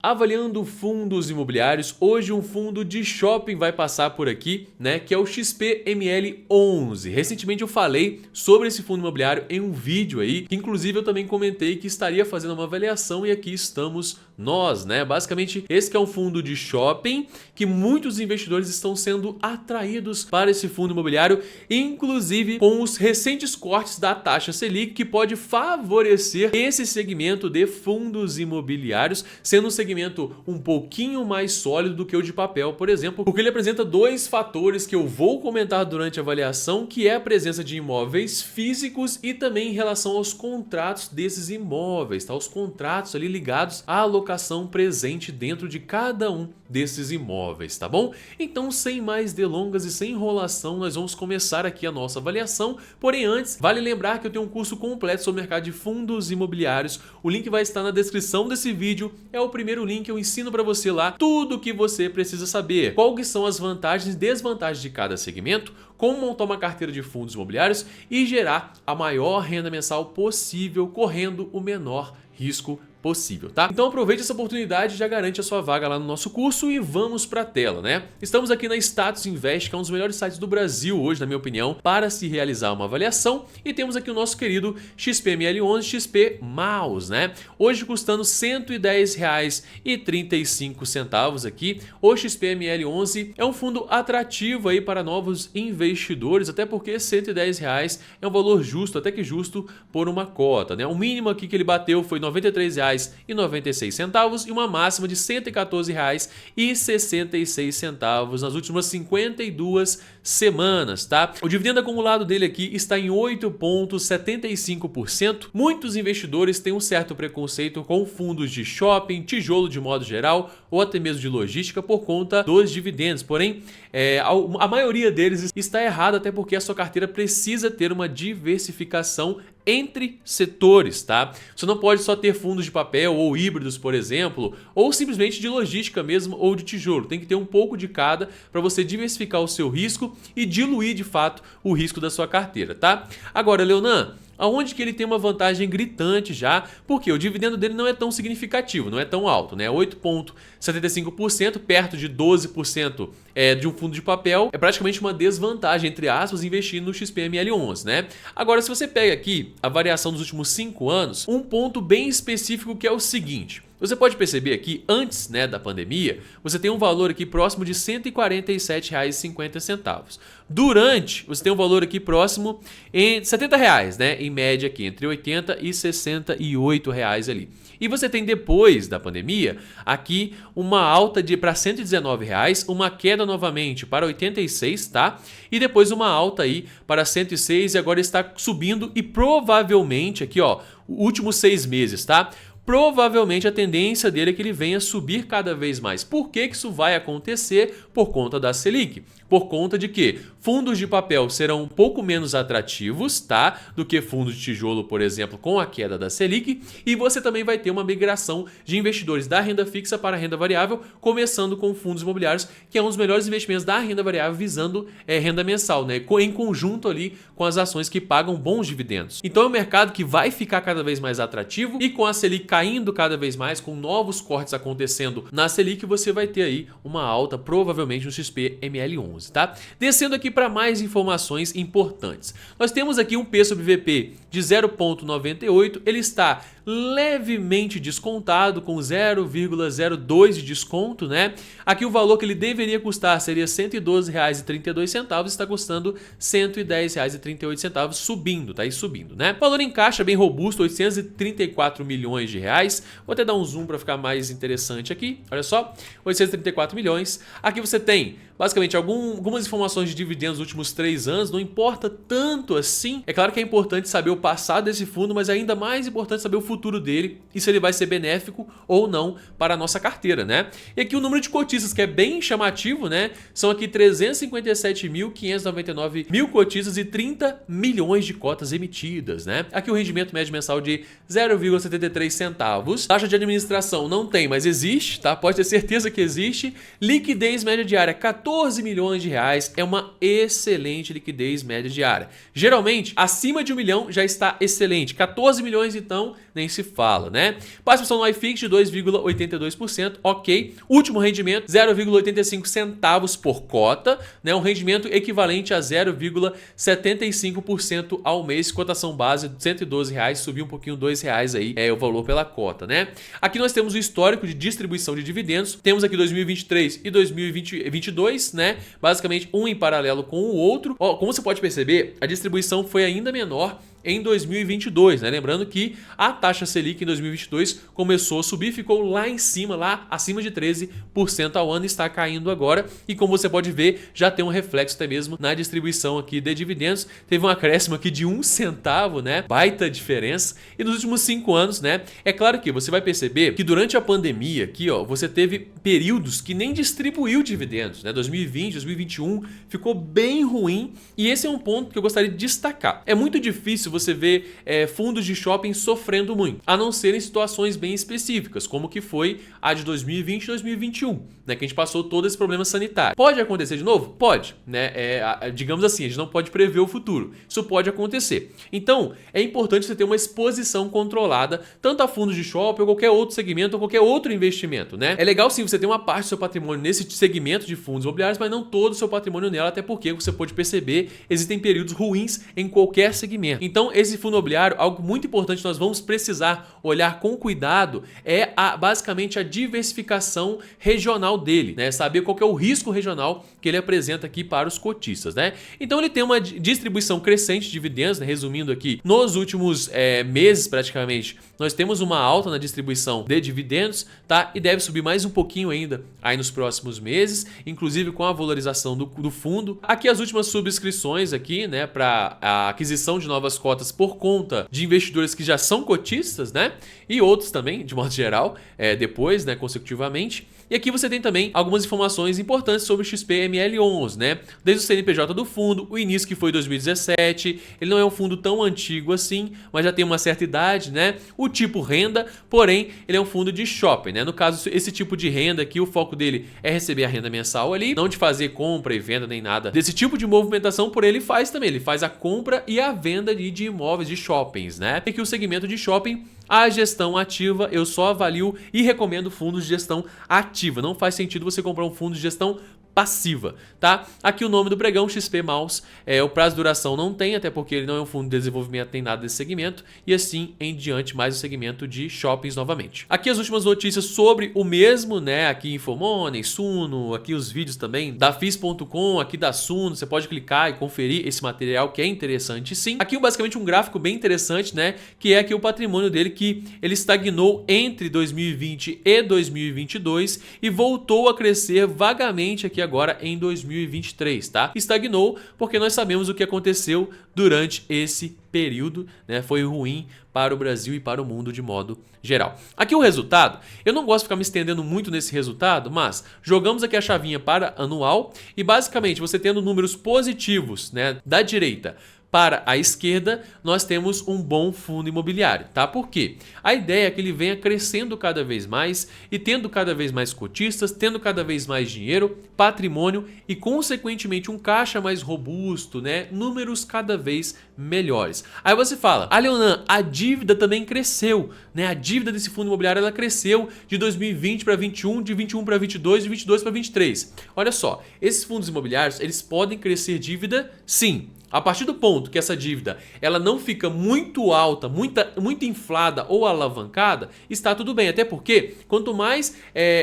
Avaliando fundos imobiliários, hoje um fundo de shopping vai passar por aqui, né, que é o XPML11. Recentemente eu falei sobre esse fundo imobiliário em um vídeo aí, que inclusive eu também comentei que estaria fazendo uma avaliação e aqui estamos nós, né? Basicamente, esse que é um fundo de shopping que muitos investidores estão sendo atraídos para esse fundo imobiliário, inclusive com os recentes cortes da taxa Selic, que pode favorecer esse segmento de fundos imobiliários, sendo um segmento um pouquinho mais sólido do que o de papel, por exemplo, porque ele apresenta dois fatores que eu vou comentar durante a avaliação, que é a presença de imóveis físicos e também em relação aos contratos desses imóveis, tá? Os contratos ali ligados à alocação presente dentro de cada um desses imóveis, tá bom? Então, sem mais delongas e sem enrolação, nós vamos começar aqui a nossa avaliação. Porém, antes, vale lembrar que eu tenho um curso completo sobre o mercado de fundos imobiliários. O link vai estar na descrição desse vídeo. É o primeiro link, eu ensino para você lá tudo o que você precisa saber. Quais são as vantagens e desvantagens de cada segmento, como montar uma carteira de fundos imobiliários e gerar a maior renda mensal possível, correndo o menor risco possível, tá? Então aproveite essa oportunidade e já garante a sua vaga lá no nosso curso e vamos pra tela, né? Estamos aqui na Status Invest, que é um dos melhores sites do Brasil hoje, na minha opinião, para se realizar uma avaliação, e temos aqui o nosso querido XPML11 XP Mouse, né? Hoje custando R$ 110,35 aqui. O XPML11 é um fundo atrativo aí para novos investidores, até porque R$ 110 é um valor justo, até que justo por uma cota, né? O mínimo aqui que ele bateu foi R$ 93,96 e uma máxima de R$ 114,66 nas últimas 52 semanas, tá? O dividendo acumulado dele aqui está em 8,75%. Muitos investidores têm um certo preconceito com fundos de shopping, tijolo de modo geral, ou até mesmo de logística por conta dos dividendos. Porém, a maioria deles está errada, até porque a sua carteira precisa ter uma diversificação entre setores, tá? Você não pode só ter fundos de papel ou híbridos, por exemplo, ou simplesmente de logística mesmo ou de tijolo. Tem que ter um pouco de cada para você diversificar o seu risco e diluir de fato o risco da sua carteira, tá? Agora, Leonan, aonde que ele tem uma vantagem gritante já, porque o dividendo dele não é tão significativo, não é tão alto, né? 8,75%, perto de 12% de um fundo de papel, é praticamente uma desvantagem, entre aspas, investir no XPML11, né? Agora, se você pega aqui a variação dos últimos 5 anos, um ponto bem específico que é o seguinte: você pode perceber aqui, antes, né, da pandemia, você tem um valor aqui próximo de R$ 147,50. Durante, você tem um valor aqui próximo em R$ 70, né, em média aqui, entre R$ 80 e R$ 68 ali. E você tem, depois da pandemia, aqui uma alta para R$ 119, uma queda novamente para 86, tá? E depois uma alta aí para 106 e agora está subindo e provavelmente aqui, ó, últimos 6 meses, tá? Provavelmente a tendência dele é que ele venha subir cada vez mais. Por que isso vai acontecer? Por conta da Selic. Por conta de que fundos de papel serão um pouco menos atrativos, tá? Do que fundos de tijolo, por exemplo, com a queda da Selic. E você também vai ter uma migração de investidores da renda fixa para a renda variável, começando com fundos imobiliários, que é um dos melhores investimentos da renda variável, visando renda mensal, né? Em conjunto ali com as ações que pagam bons dividendos. Então é um mercado que vai ficar cada vez mais atrativo, e com a Selic caindo cada vez mais, com novos cortes acontecendo na Selic, você vai ter aí uma alta provavelmente no XPML11. Tá? Descendo aqui para mais informações importantes. Nós temos aqui um P sobre VP de 0,98, ele está levemente descontado com 0,02 de desconto, né? Aqui o valor que ele deveria custar seria R$ 112,32, está custando R$ 110,38, subindo, tá aí subindo, né? O valor em caixa bem robusto, 834 milhões de reais. Vou até dar um zoom para ficar mais interessante aqui. Olha só, 834 milhões. Aqui você tem basicamente algumas informações de dividendos nos últimos 3 anos, não importa tanto assim. É claro que é importante saber o passado desse fundo, mas é ainda mais importante saber o futuro dele e se ele vai ser benéfico ou não para a nossa carteira, né? E aqui o número de cotistas, que é bem chamativo, né? São aqui 357.599 cotistas e 30 milhões de cotas emitidas, né? Aqui o rendimento médio mensal de 0,73 centavos. Taxa de administração não tem, mas existe, tá? Pode ter certeza que existe. Liquidez média diária, 14 milhões de reais. É uma excelente liquidez média diária. Geralmente, acima de 1 milhão já está excelente. 14 milhões, então, nem se fala, né? Participação no iFix de 2,82%, ok. Último rendimento, 0,85 centavos por cota, né? Um rendimento equivalente a 0,75% ao mês. Cotação base de R$ 112, subiu um pouquinho, R$ 2 aí é o valor pela cota, né? Aqui nós temos o histórico de distribuição de dividendos. Temos aqui 2023 e 2022, né? Basicamente um em paralelo com o outro. Ó, como você pode perceber, a distribuição foi ainda menor em 2022, né? Lembrando que a taxa Selic em 2022 começou a subir, ficou lá em cima, lá acima de 13% ao ano, e está caindo agora. E como você pode ver, já tem um reflexo até mesmo na distribuição aqui de dividendos. Teve um acréscimo aqui de 1 centavo, né? Baita diferença. E nos últimos 5 anos, né? É claro que você vai perceber que durante a pandemia aqui, ó, você teve períodos que nem distribuiu dividendos, né? 2020, 2021 ficou bem ruim, e esse é um ponto que eu gostaria de destacar. É muito difícil você ver fundos de shopping sofrendo muito, a não ser em situações bem específicas, como que foi a de 2020 e 2021, né, que a gente passou todo esse problema sanitário. Pode acontecer de novo? Pode, né? Digamos assim, a gente não pode prever o futuro. Isso pode acontecer. Então, é importante você ter uma exposição controlada, tanto a fundos de shopping ou qualquer outro segmento ou qualquer outro investimento, né? É legal sim você ter uma parte do seu patrimônio nesse segmento de fundos imobiliários, mas não todo o seu patrimônio nela, até porque você pode perceber, existem períodos ruins em qualquer segmento. Então, esse fundo imobiliário, algo muito importante, nós vamos precisar olhar com cuidado, é basicamente a diversificação regional dele, né? Saber qual que é o risco regional que ele apresenta aqui para os cotistas, né? Então ele tem uma distribuição crescente de dividendos, né? Resumindo aqui, nos últimos meses praticamente, nós temos uma alta na distribuição de dividendos, tá? E deve subir mais um pouquinho ainda aí nos próximos meses, inclusive com a valorização do fundo. Aqui as últimas subscrições aqui, né, para a aquisição de novas cotas por conta de investidores que já são cotistas, né? E outros também, de modo geral, depois, né, consecutivamente. E aqui você tem também algumas informações importantes sobre o XPML11, né? Desde o CNPJ do fundo, o início que foi 2017, ele não é um fundo tão antigo assim, mas já tem uma certa idade, né? O tipo renda, porém, ele é um fundo de shopping, né? No caso, esse tipo de renda aqui, o foco dele é receber a renda mensal ali, não de fazer compra e venda nem nada desse tipo de movimentação, porém ele faz também, ele faz a compra e a venda de imóveis, de shoppings, né? E que o segmento de shopping, a gestão ativa, eu só avalio e recomendo fundos de gestão ativa. Não faz sentido você comprar um fundo de gestão passiva, tá? Aqui o nome do pregão, XP Malls, o prazo de duração não tem, até porque ele não é um fundo de desenvolvimento nem nada desse segmento, e assim em diante mais o segmento de shoppings novamente. Aqui as últimas notícias sobre o mesmo, né? Aqui Infomoney, Suno, aqui os vídeos também da FIS.com, aqui da Suno, você pode clicar e conferir esse material que é interessante sim. Aqui basicamente um gráfico bem interessante, né? Que é aqui o patrimônio dele, que ele estagnou entre 2020 e 2022 e voltou a crescer vagamente aqui agora em 2023, tá? Estagnou porque nós sabemos o que aconteceu durante esse período, né? Foi ruim para o Brasil e para o mundo de modo geral. Aqui o resultado, eu não gosto de ficar me estendendo muito nesse resultado, mas jogamos aqui a chavinha para anual e basicamente você tendo números positivos, né, da direita para a esquerda, nós temos um bom fundo imobiliário, tá? Por quê? A ideia é que ele venha crescendo cada vez mais e tendo cada vez mais cotistas, tendo cada vez mais dinheiro, patrimônio e, consequentemente, um caixa mais robusto, né? Números cada vez melhores. Aí você fala, Leonan, a dívida também cresceu, né? A dívida desse fundo imobiliário, ela cresceu de 2020 para 21, de 21 para 22, de 22 para 23. Olha só, esses fundos imobiliários, eles podem crescer dívida, sim. A partir do ponto que essa dívida ela não fica muito alta, muito inflada ou alavancada, está tudo bem. Até porque quanto mais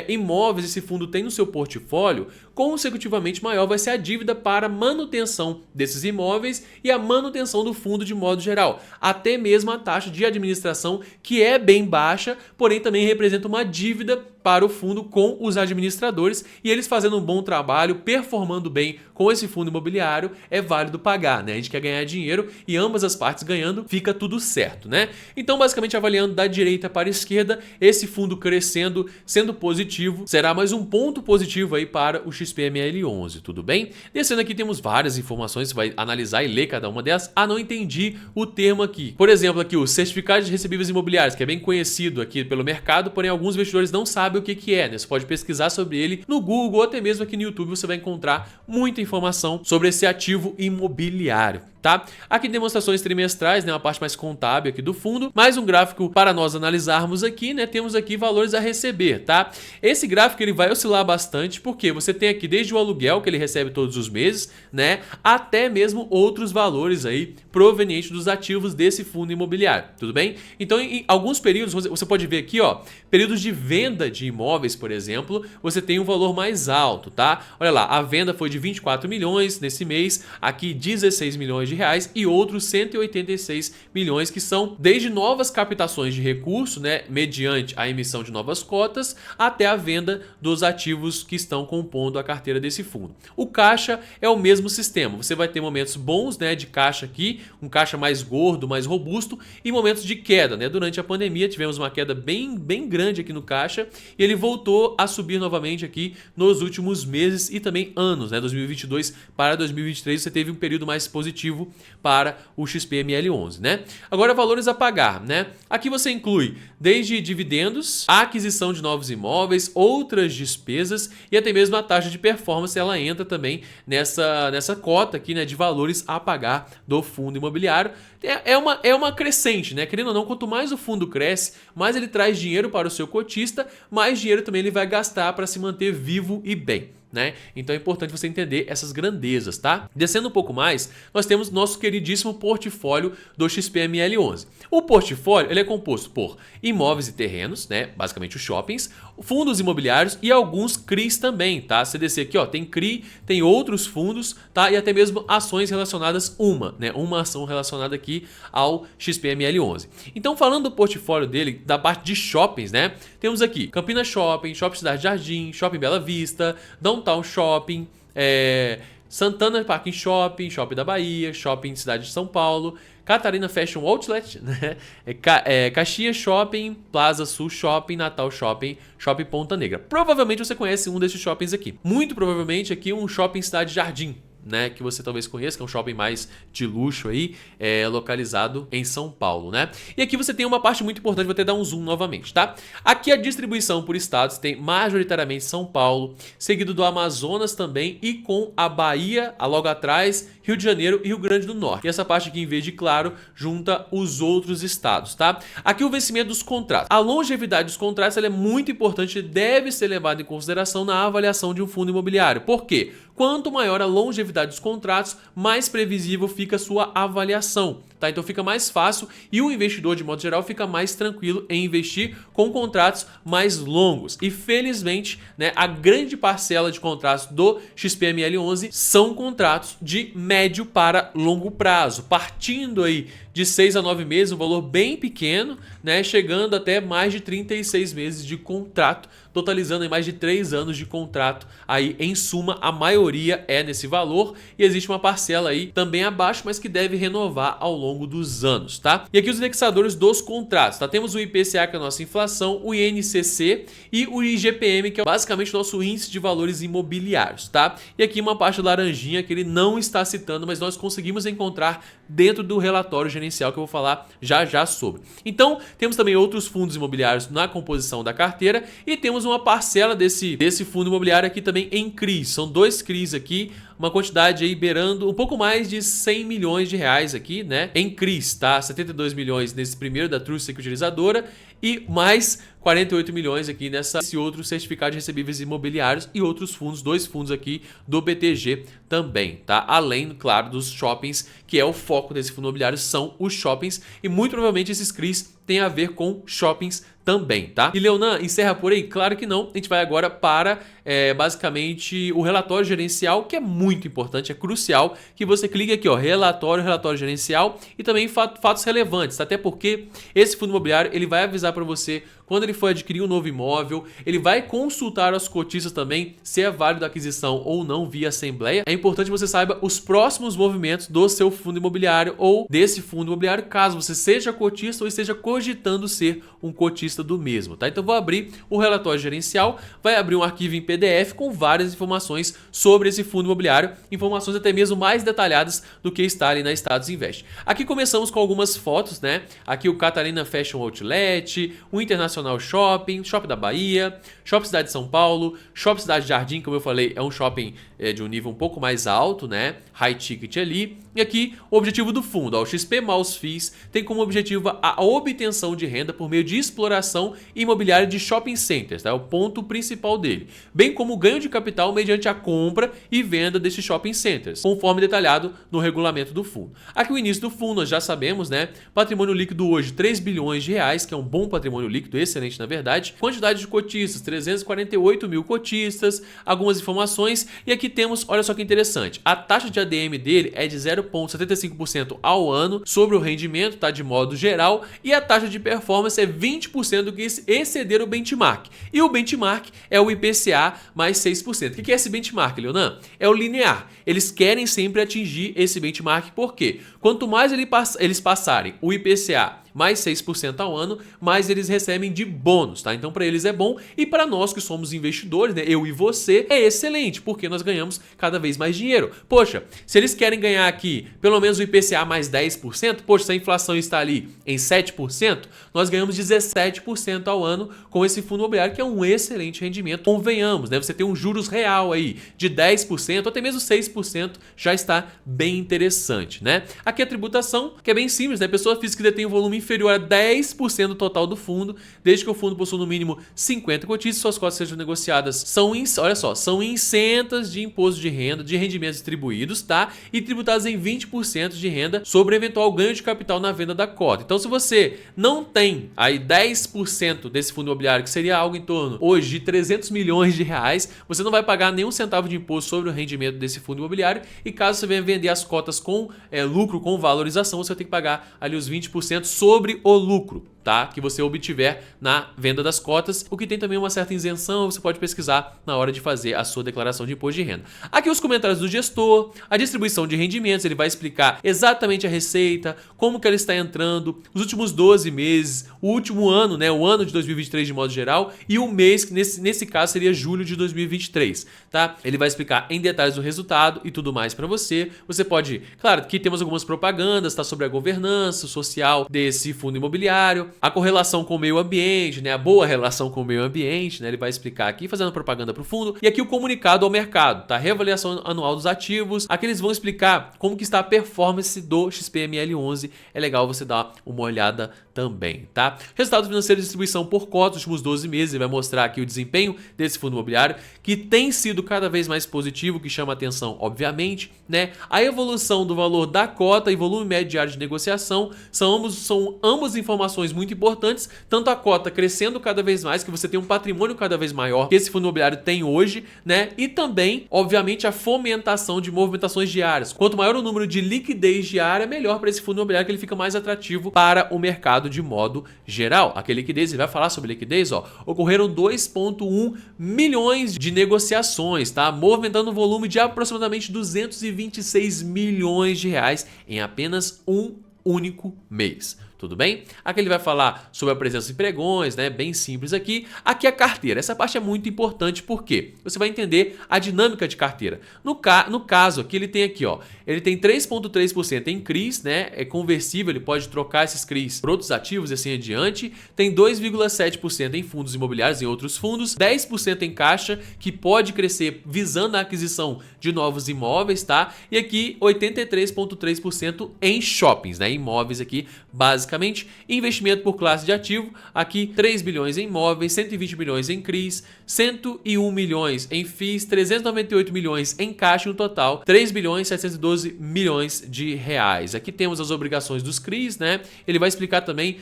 imóveis esse fundo tem no seu portfólio, consecutivamente maior vai ser a dívida para manutenção desses imóveis e a manutenção do fundo de modo geral. Até mesmo a taxa de administração, que é bem baixa, porém também representa uma dívida para o fundo com os administradores, e eles fazendo um bom trabalho, performando bem com esse fundo imobiliário, é válido pagar, né? A gente quer ganhar dinheiro e ambas as partes ganhando, fica tudo certo, né? Então, basicamente, avaliando da direita para a esquerda, esse fundo crescendo, sendo positivo, será mais um ponto positivo aí para o XP XPML11, tudo bem? Descendo aqui temos várias informações, você vai analisar e ler cada uma delas. Ah, não entendi o termo aqui. Por exemplo, aqui o certificado de recebíveis imobiliários, que é bem conhecido aqui pelo mercado, porém alguns investidores não sabem o que é, né? Você pode pesquisar sobre ele no Google ou até mesmo aqui no YouTube, você vai encontrar muita informação sobre esse ativo imobiliário. Tá? Aqui demonstrações trimestrais, né, uma parte mais contábil aqui do fundo, mais um gráfico para nós analisarmos aqui, né, temos aqui valores a receber, tá? Esse gráfico ele vai oscilar bastante, porque você tem aqui desde o aluguel que ele recebe todos os meses, né, até mesmo outros valores aí provenientes dos ativos desse fundo imobiliário, tudo bem? Então em alguns períodos, você pode ver aqui, ó, períodos de venda de imóveis, por exemplo, você tem um valor mais alto, tá? Olha lá, a venda foi de 24 milhões nesse mês, aqui 16 milhões de reais e outros 186 milhões que são desde novas captações de recurso, né, mediante a emissão de novas cotas, até a venda dos ativos que estão compondo a carteira desse fundo. O caixa é o mesmo sistema, você vai ter momentos bons, né, de caixa aqui, um caixa mais gordo, mais robusto, e momentos de queda, né? Durante a pandemia tivemos uma queda bem grande aqui no caixa e ele voltou a subir novamente aqui nos últimos meses e também anos, né? 2022 para 2023 você teve um período mais positivo para o XPML11, né? Agora valores a pagar, né? Aqui você inclui desde dividendos, a aquisição de novos imóveis, outras despesas e até mesmo a taxa de performance, ela entra também nessa cota aqui, né, de valores a pagar do fundo imobiliário. É uma crescente, né? Querendo ou não, quanto mais o fundo cresce, mais ele traz dinheiro para o seu cotista, mais dinheiro também ele vai gastar para se manter vivo e bem, né? Então é importante você entender essas grandezas, tá? Descendo um pouco mais, nós temos nosso queridíssimo portfólio do XPML11. O portfólio ele é composto por imóveis e terrenos, né? Basicamente os shoppings, fundos imobiliários e alguns CRIs também, tá? Você descer aqui, ó, tem CRI, tem outros fundos, tá? E até mesmo ações relacionadas, uma ação relacionada aqui ao XPML11. Então, falando do portfólio dele, da parte de shoppings, né? Temos aqui Campinas Shopping, Shopping Cidade Jardim, Shopping Bela Vista, Downtown Shopping, Santana Parking Shopping, Shopping da Bahia, Shopping Cidade de São Paulo, Catarina Fashion Outlet, né? Caxias Shopping, Plaza Sul Shopping, Natal Shopping, Shopping Ponta Negra. Provavelmente você conhece um desses shoppings aqui. Muito provavelmente aqui um Shopping Cidade Jardim, né, que você talvez conheça, que é um shopping mais de luxo aí, localizado em São Paulo, né? E aqui você tem uma parte muito importante, vou até dar um zoom novamente, tá? Aqui a distribuição por estados tem majoritariamente São Paulo, seguido do Amazonas também e com a Bahia, logo atrás, Rio de Janeiro e Rio Grande do Norte. E essa parte aqui em verde claro junta os outros estados, tá? Aqui o vencimento dos contratos. A longevidade dos contratos ela é muito importante e deve ser levada em consideração na avaliação de um fundo imobiliário. Por quê? Quanto maior a longevidade dos contratos, mais previsível fica a sua avaliação, tá? Então fica mais fácil e o investidor, de modo geral, fica mais tranquilo em investir com contratos mais longos. E felizmente, né, a grande parcela de contratos do XPML11 são contratos de médio para longo prazo, partindo aí de 6 a 9 meses, um valor bem pequeno, né, chegando até mais de 36 meses de contrato, totalizando em mais de 3 anos de contrato. Aí, em suma, a maioria é nesse valor e existe uma parcela aí também abaixo, mas que deve renovar ao longo dos anos, tá? E aqui os indexadores dos contratos, tá? Temos o IPCA, que é a nossa inflação, o INCC e o IGPM, que é basicamente o nosso índice de valores imobiliários, tá? E aqui uma parte laranjinha que ele não está citando, mas nós conseguimos encontrar dentro do relatório gerencial que eu vou falar já sobre. Então, temos também outros fundos imobiliários na composição da carteira e temos uma parcela desse fundo imobiliário aqui também em CRIs. São 2 CRIs aqui, uma quantidade aí beirando um pouco mais de 100 milhões de reais aqui, né? Em CRIs, tá? 72 milhões nesse primeiro da Trust Securitizadora e mais 48 milhões aqui nesse outro certificado de recebíveis imobiliários e outros fundos, 2 fundos aqui do BTG também, tá? Além, claro, dos shoppings, que é o foco desse fundo imobiliário, são os shoppings e muito provavelmente esses CRIs têm a ver com shoppings também, tá? E Leonan, encerra por aí? Claro que não, a gente vai agora para basicamente o relatório gerencial, que é muito importante, é crucial que você clique aqui, ó, relatório gerencial e também fatos relevantes, até porque esse fundo imobiliário ele vai avisar para você quando ele for adquirir um novo imóvel, ele vai consultar os cotistas também se é válido a aquisição ou não via assembleia. É importante que você saiba os próximos movimentos do seu fundo imobiliário ou desse fundo imobiliário, caso você seja cotista ou esteja cogitando ser um cotista vista do mesmo, tá? Então vou abrir o relatório gerencial, vai abrir um arquivo em PDF com várias informações sobre esse fundo imobiliário, informações até mesmo mais detalhadas do que está ali na Status Invest. Aqui começamos com algumas fotos, né? Aqui o Catalina Fashion Outlet, o Internacional Shopping, Shopping da Bahia, Shopping Cidade de São Paulo, Shopping Cidade Jardim, como eu falei, é um shopping de um nível um pouco mais alto, né? High ticket ali. E aqui o objetivo do fundo, ó, o XP mais FIIs tem como objetivo a obtenção de renda por meio de exploração imobiliária de shopping centers, tá? É o ponto principal dele, bem como o ganho de capital mediante a compra e venda desses shopping centers, conforme detalhado no regulamento do fundo. Aqui o início do fundo nós já sabemos, né? Patrimônio líquido hoje 3 bilhões de reais, que é um bom patrimônio líquido, excelente na verdade. Quantidade de cotistas, 348 mil cotistas, algumas informações. E aqui temos, olha só que interessante, a taxa de ADM dele é de 0,75% ao ano sobre o rendimento, tá? De modo geral, e a taxa de performance é 20% do que exceder o benchmark. E o benchmark é o IPCA mais 6%. O que é esse benchmark, Leonan? É o linear. Eles querem sempre atingir esse benchmark, por quê? Quanto mais eles passarem o IPCA mais 6% ao ano, mais eles recebem de bônus, tá? Então para eles é bom e para nós que somos investidores, né, eu e você, é excelente, porque nós ganhamos cada vez mais dinheiro. Poxa, se eles querem ganhar aqui pelo menos o IPCA mais 10%, poxa, se a inflação está ali em 7%, nós ganhamos 17% ao ano com esse fundo imobiliário, que é um excelente rendimento. Convenhamos, né? Você tem um juros real aí de 10% ou até mesmo 6%, já está bem interessante, né? Aqui a tributação, que é bem simples, né? Pessoa física que detém um volume inferior a 10% do total do fundo, desde que o fundo possua no mínimo 50 cotistas, suas cotas sejam negociadas, olha só, são isentas de imposto de renda, de rendimentos distribuídos, tá? E tributadas em 20% de renda sobre eventual ganho de capital na venda da cota. Então, se você não tem aí 10% desse fundo imobiliário, que seria algo em torno hoje de 300 milhões de reais, você não vai pagar nenhum centavo de imposto sobre o rendimento desse fundo imobiliário, e caso você venha vender as cotas com lucro, com valorização, você vai ter que pagar ali os 20% sobre o lucro, tá? Que você obtiver na venda das cotas, o que tem também uma certa isenção, você pode pesquisar na hora de fazer a sua declaração de imposto de renda. Aqui os comentários do gestor, a distribuição de rendimentos, ele vai explicar exatamente a receita, como que ela está entrando, os últimos 12 meses, o último ano, né, o ano de 2023 de modo geral, e o mês, que nesse caso seria julho de 2023, tá? Ele vai explicar em detalhes o resultado e tudo mais para você. Você pode, claro, aqui temos algumas propagandas, tá, sobre a governança social desse fundo imobiliário, a correlação com o meio ambiente, né, a boa relação com o meio ambiente, né, ele vai explicar aqui, fazendo propaganda para o fundo, e aqui o comunicado ao mercado, tá, reavaliação anual dos ativos. Aqui eles vão explicar como que está a performance do XPML11, é legal você dar uma olhada também, tá? Resultado financeiro de distribuição por cota dos últimos 12 meses, ele vai mostrar aqui o desempenho desse fundo imobiliário, que tem sido cada vez mais positivo, que chama atenção, obviamente, né? A evolução do valor da cota e volume médio diário de negociação são ambas informações muito importantes, tanto a cota crescendo cada vez mais, que você tem um patrimônio cada vez maior que esse fundo imobiliário tem hoje, né? E também, obviamente, a fomentação de movimentações diárias. Quanto maior o número de liquidez diária, melhor para esse fundo imobiliário, que ele fica mais atrativo para o mercado de modo geral. Aqui liquidez, ele vai falar sobre liquidez, ó. Ocorreram 2,1 milhões de negociações, tá? Movimentando um volume de aproximadamente 226 milhões de reais em apenas um único mês. Tudo bem? Aqui ele vai falar sobre a presença em pregões, né? Bem simples aqui. Aqui a carteira. Essa parte é muito importante porque você vai entender a dinâmica de carteira. No caso aqui, ele tem aqui, ó. Ele tem 3,3% em CRIs, né? É conversível, ele pode trocar esses CRIs por outros ativos e assim adiante. Tem 2,7% em fundos imobiliários e outros fundos. 10% em caixa, que pode crescer visando a aquisição de novos imóveis, tá? E aqui 83,3% em shoppings, né? Imóveis aqui, basicamente. Investimento por classe de ativo, aqui 3 bilhões em imóveis, 120 milhões em CRIs, 101 milhões em FIIs, 398 milhões em caixa, no total 3 bilhões 712 milhões de reais. Aqui temos as obrigações dos CRIs, né? Ele vai explicar também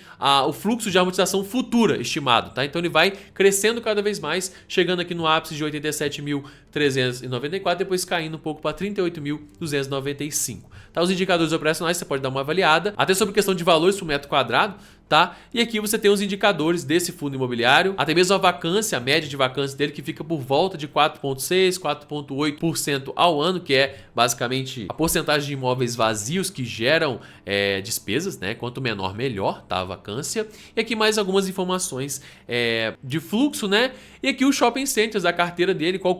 o fluxo de amortização futura estimado, tá? Então ele vai crescendo cada vez mais, chegando aqui no ápice de 87.394, depois caindo um pouco para 38.295. Tá? Os indicadores operacionais você pode dar uma avaliada, até sobre questão de valores para o metro quadrado, tá? E aqui você tem os indicadores desse fundo imobiliário, até mesmo a vacância, a média de vacância dele, que fica por volta de 4,6%, 4,8% ao ano, que é basicamente a porcentagem de imóveis vazios que geram despesas, né? Quanto menor, melhor, tá? A vacância. E aqui mais algumas informações de fluxo, né? E aqui os shopping centers da carteira dele, qual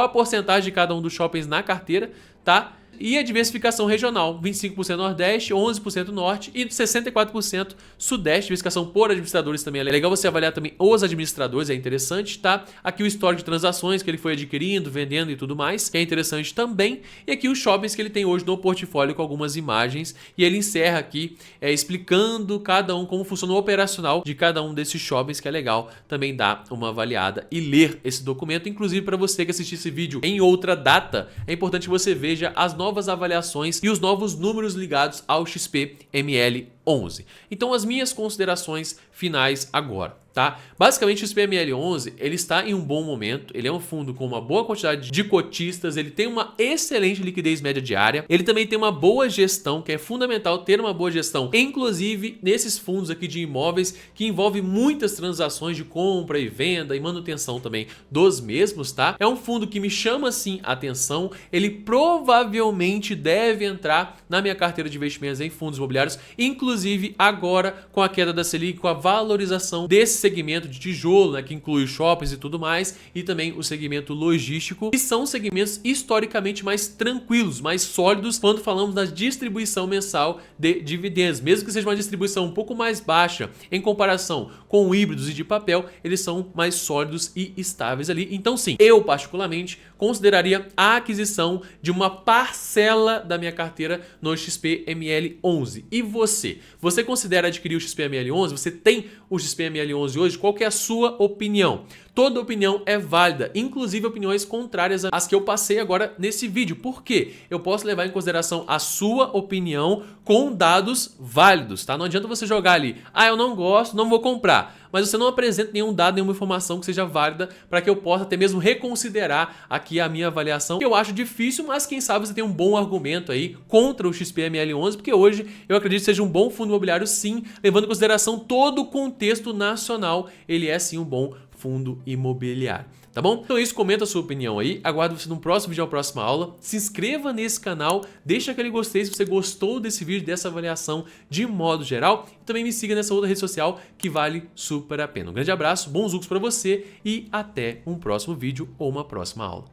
a porcentagem de cada um dos shoppings na carteira, tá? E a diversificação regional, 25% Nordeste, 11% Norte e 64% Sudeste. Diversificação por administradores também é legal você avaliar também os administradores, é interessante, tá? Aqui o histórico de transações que ele foi adquirindo, vendendo e tudo mais, que é interessante também. E aqui os shoppings que ele tem hoje no portfólio com algumas imagens. E ele encerra aqui explicando cada um, como funciona o operacional de cada um desses shoppings, que é legal também dar uma avaliada e ler esse documento. Inclusive, para você que assistir esse vídeo em outra data, é importante que você veja as novas avaliações e os novos números ligados ao XP-ML11. Então, as minhas considerações finais agora, tá? Basicamente, o XP-ML11 ele está em um bom momento, ele é um fundo com uma boa quantidade de cotistas, ele tem uma excelente liquidez média diária, ele também tem uma boa gestão, que é fundamental ter uma boa gestão, inclusive nesses fundos aqui de imóveis que envolve muitas transações de compra e venda e manutenção também dos mesmos, tá? É um fundo que me chama assim a atenção, ele provavelmente deve entrar na minha carteira de investimentos em fundos imobiliários, inclusive agora com a queda da Selic, com a valorização desse segmento de tijolo, né, que inclui os shoppings e tudo mais, e também o segmento logístico, que são segmentos historicamente mais tranquilos, mais sólidos quando falamos da distribuição mensal de dividendos. Mesmo que seja uma distribuição um pouco mais baixa em comparação com híbridos e de papel, eles são mais sólidos e estáveis ali. Então sim, eu particularmente consideraria a aquisição de uma parcela da minha carteira no XP-ML11. E você? Você considera adquirir o XP-ML11? Você tem o XP-ML11 hoje? Qual que é a sua opinião? Toda opinião é válida, inclusive opiniões contrárias às que eu passei agora nesse vídeo. Por quê? Eu posso levar em consideração a sua opinião com dados válidos, tá? Não adianta você jogar ali, eu não gosto, não vou comprar, mas você não apresenta nenhum dado, nenhuma informação que seja válida para que eu possa até mesmo reconsiderar aqui a minha avaliação. Eu acho difícil, mas quem sabe você tem um bom argumento aí contra o XP-ML11, porque hoje eu acredito que seja um bom fundo imobiliário sim, levando em consideração todo o contexto nacional, ele é sim um bom fundo imobiliário, tá bom? Então é isso, comenta a sua opinião aí, aguardo você no próximo vídeo ou próxima aula, se inscreva nesse canal, deixa aquele gostei se você gostou desse vídeo, dessa avaliação de modo geral, e também me siga nessa outra rede social que vale super a pena. Um grande abraço, bons lucros para você e até um próximo vídeo ou uma próxima aula.